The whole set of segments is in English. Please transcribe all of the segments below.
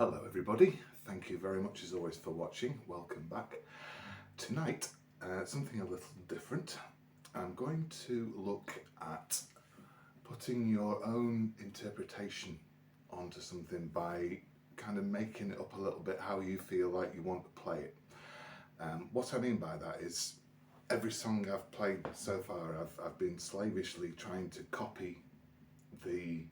Hello everybody, thank you very much as always for watching, welcome back. Tonight, something a little different. I'm going to look at putting your own interpretation onto something by kind of making it up a little bit how you feel like you want to play it. What I mean by that is every song I've played so far, I've been slavishly trying to copy the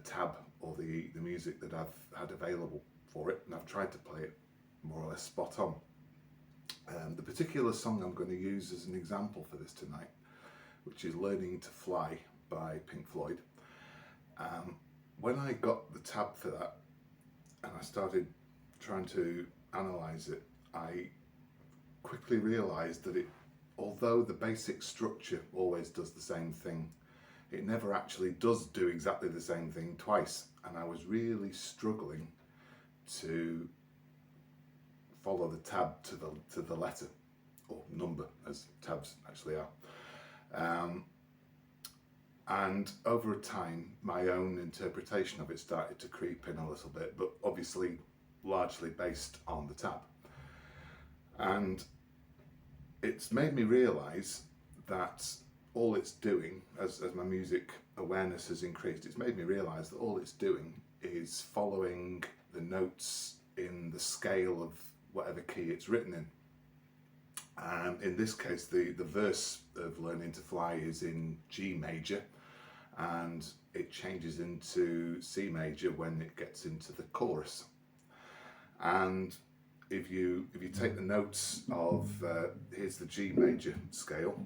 tab or the music that I've had available for it, and I've tried to play it more or less spot on. The particular song I'm going to use as an example for this tonight, which is Learning to Fly by Pink Floyd. When I got the tab for that and I started trying to analyse it, I quickly realised that although the basic structure always does the same thing, it never actually does do exactly the same thing twice, and I was really struggling to follow the tab to the letter, or number, as tabs actually are. And over time, my own interpretation of it started to creep in a little bit, but obviously largely based on the tab. And it's made me realise that all it's doing, as my music awareness has increased, it's made me realise that all it's doing is following the notes in the scale of whatever key it's written in. In this case, the verse of Learning to Fly is in G major, and it changes into C major when it gets into the chorus. And if you take the notes of, here's the G major scale,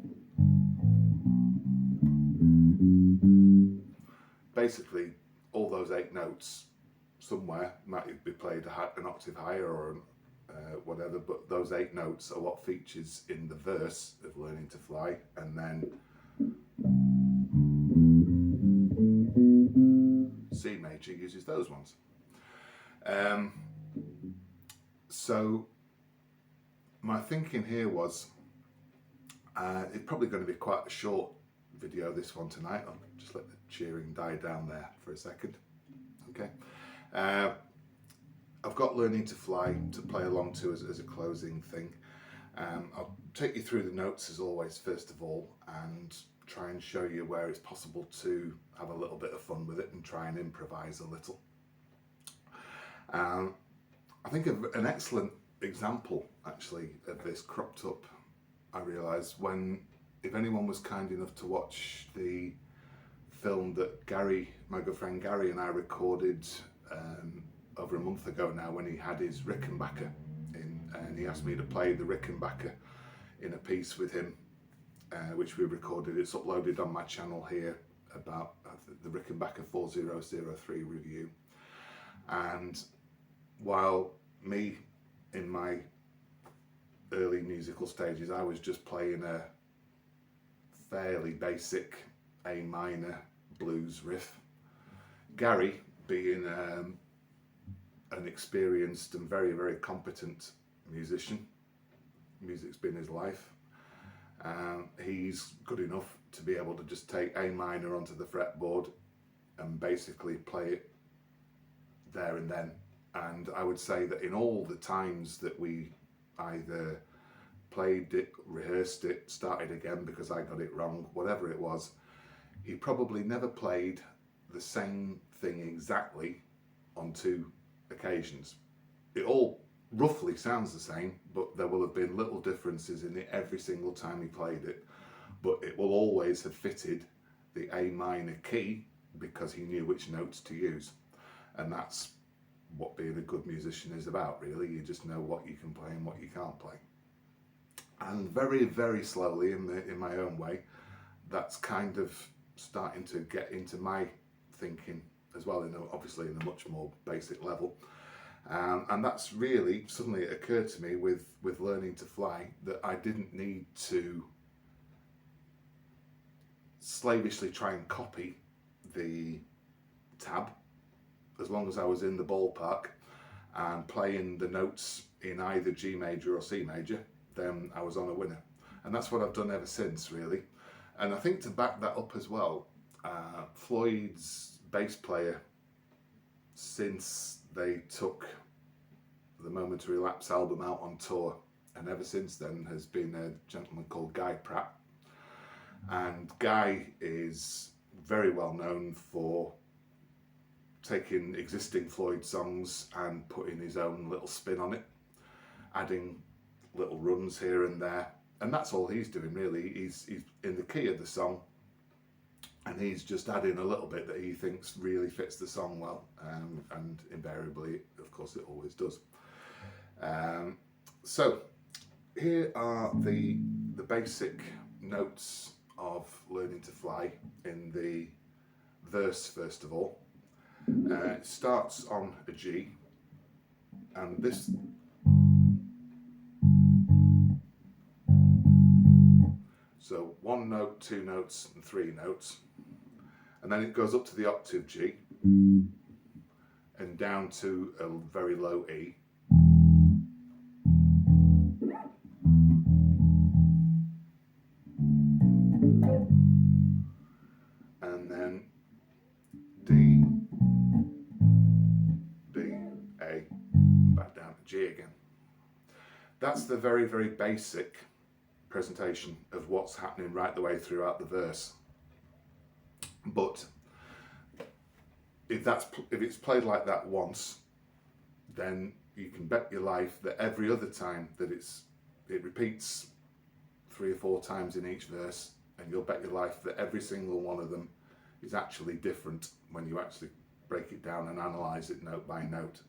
basically all those 8 notes somewhere might be played an octave higher or whatever, but those 8 notes are what features in the verse of Learning to Fly, and then C major uses those ones. So my thinking here was, it's probably going to be quite a short video, this one tonight. I'll just let the cheering die down there for a second. Okay. I've got Learning to Fly to play along to as a closing thing. I'll take you through the notes as always first of all, and try and show you where it's possible to have a little bit of fun with it and try and improvise a little. I think of an excellent example actually of this cropped up, I realised, when, if anyone was kind enough to watch the film that Gary, my good friend Gary, and I recorded over a month ago now, when he had his Rickenbacker in, and he asked me to play the Rickenbacker in a piece with him, which we recorded. It's uploaded on my channel here, about the Rickenbacker 4003 review. And while me, in my early musical stages, I was just playing a fairly basic A minor blues riff, Gary, being an experienced and very, very competent musician, music's been his life, he's good enough to be able to just take A minor onto the fretboard and basically play it there and then. And I would say that in all the times that we either played it, rehearsed it, started again because I got it wrong, whatever it was, he probably never played the same thing exactly on 2 occasions. It all roughly sounds the same, but there will have been little differences in it every single time he played it, but it will always have fitted the A minor key because he knew which notes to use. And that's what being a good musician is about, really. You just know what you can play and what you can't play. And very, very slowly, in my own way, that's kind of starting to get into my thinking as well, obviously in a much more basic level. And that's really, suddenly it occurred to me with Learning to Fly that I didn't need to slavishly try and copy the tab. As long as I was in the ballpark and playing the notes in either G major or C major, then I was on a winner. And that's what I've done ever since, really. And I think to back that up as well, Floyd's bass player, since they took the Momentary Lapse album out on tour, and ever since then has been a gentleman called Guy Pratt. And Guy is very well known for taking existing Floyd songs and putting his own little spin on it, adding little runs here and there, and that's all he's doing really. He's in the key of the song, and he's just adding a little bit that he thinks really fits the song well, and invariably, of course, it always does. So here are the basic notes of Learning to Fly in the verse. First of all, it starts on a G, and this, so one note, two notes, and three notes, and then it goes up to the octave G and down to a very low E, and then D, B, A, back down to G again. That's the very, very basic presentation of what's happening right the way throughout the verse. But if it's played like that once, then you can bet your life that every other time that it repeats 3 or 4 times in each verse, and you'll bet your life that every single one of them is actually different when you actually break it down and analyse it note by note.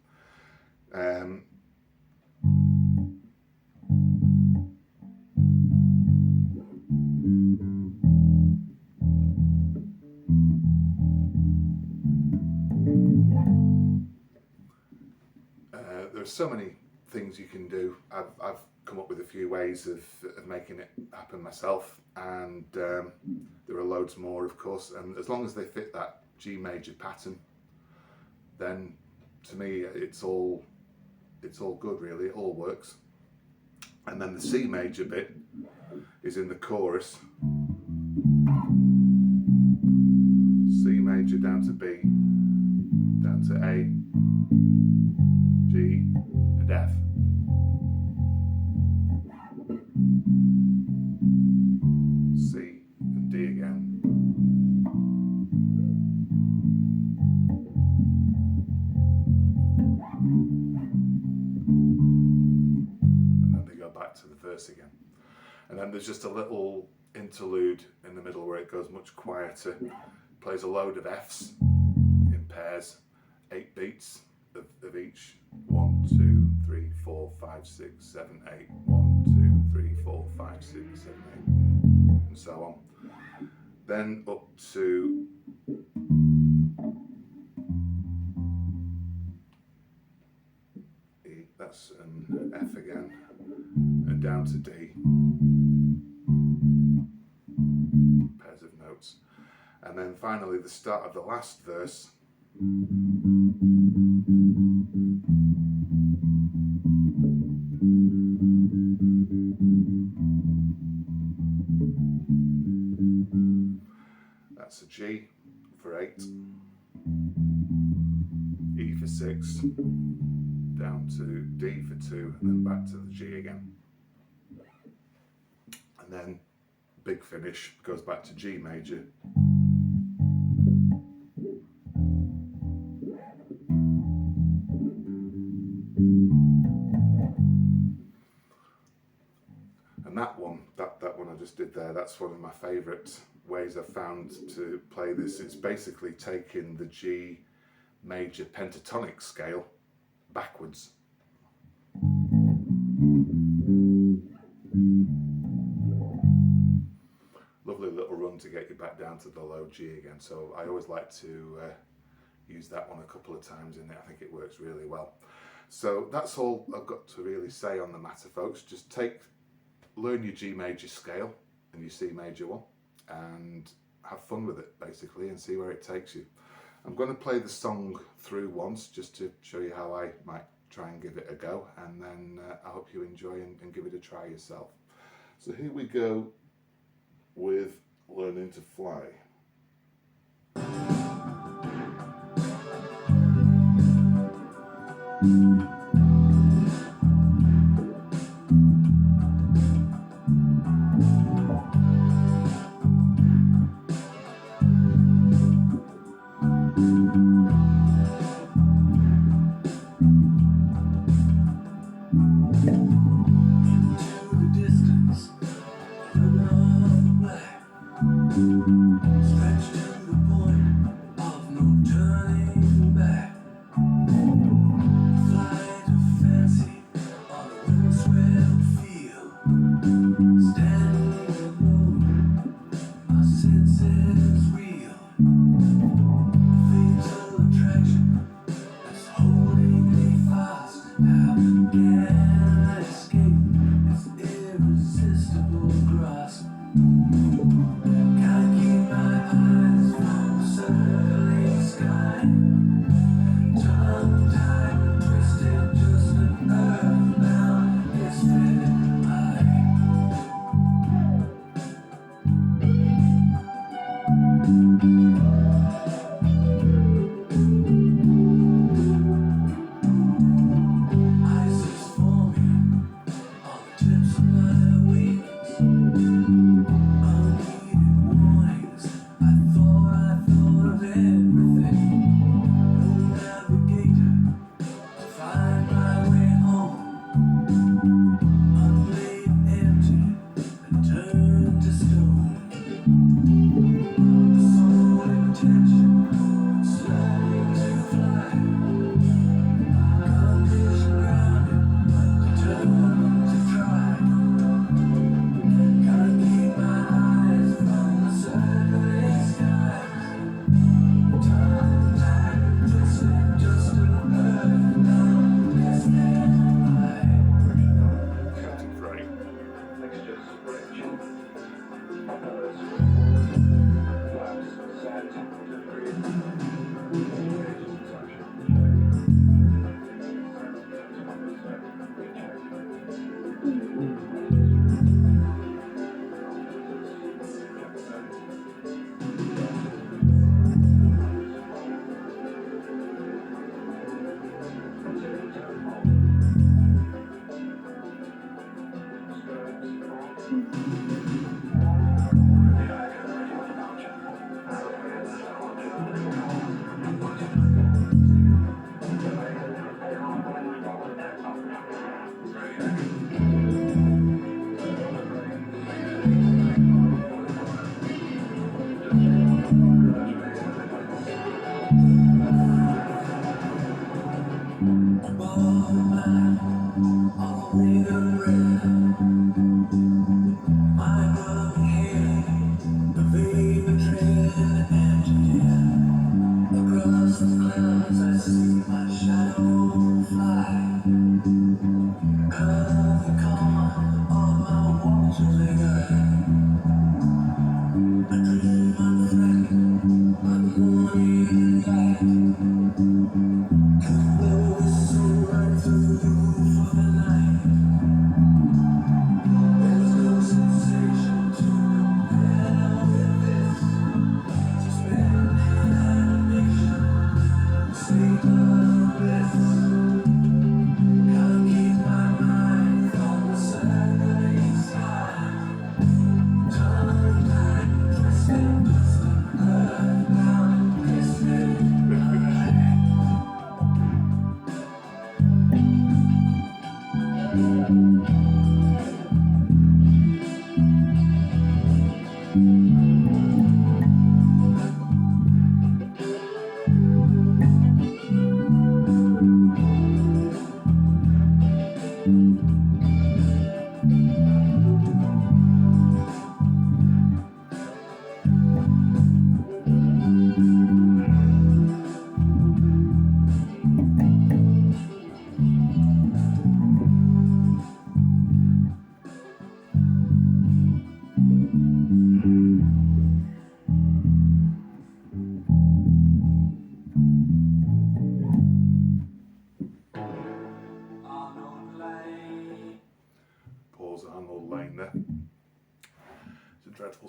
There's so many things you can do. I've come up with a few ways of making it happen myself, and there are loads more, of course, and as long as they fit that G major pattern, then to me it's all good really, it all works. And then the C major bit is in the chorus. C major down to B, down to A, G and F. C and D again. And then they go back to the verse again. And then there's just a little interlude in the middle where it goes much quieter. Plays a load of Fs in pairs, 8 beats of each. 1, 2, 3, 4, 5, 6, 7, 8. 1, 2, 3, 4, 5, 6, 7, 8, and so on. Then up to E, that's an F again, and down to D. Pairs of notes. And then finally the start of the last verse. That's a G for 8, E for 6, down to D for 2, and then back to the G again. And then big finish goes back to G major. And that one I just did there, that's one of my favourite ways I've found to play this. It's basically taking the G major pentatonic scale backwards. Lovely little run to get you back down to the low G again. So I always like to use that one a couple of times in there. I think it works really well. So that's all I've got to really say on the matter, folks. Just learn your G major scale and your C major one, and have fun with it basically, and see where it takes you. I'm going to play the song through once just to show you how I might try and give it a go, and then I hope you enjoy and give it a try yourself. So here we go with Learning to Fly.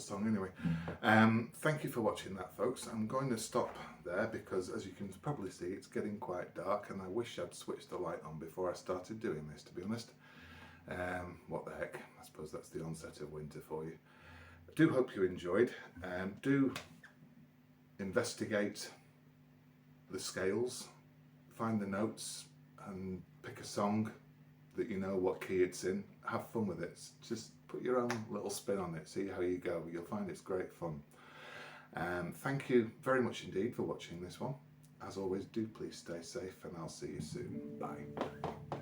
song anyway. Thank you for watching that, folks. I'm going to stop there because, as you can probably see, it's getting quite dark, and I wish I'd switched the light on before I started doing this, to be honest. What the heck, I suppose that's the onset of winter for you. I do hope you enjoyed. Do investigate the scales, find the notes, and pick a song that you know what key it's in. Have fun with it. Just put your own little spin on it, see how you go. You'll find it's great fun. Thank you very much indeed for watching this one. As always, do please stay safe, and I'll see you soon. Bye.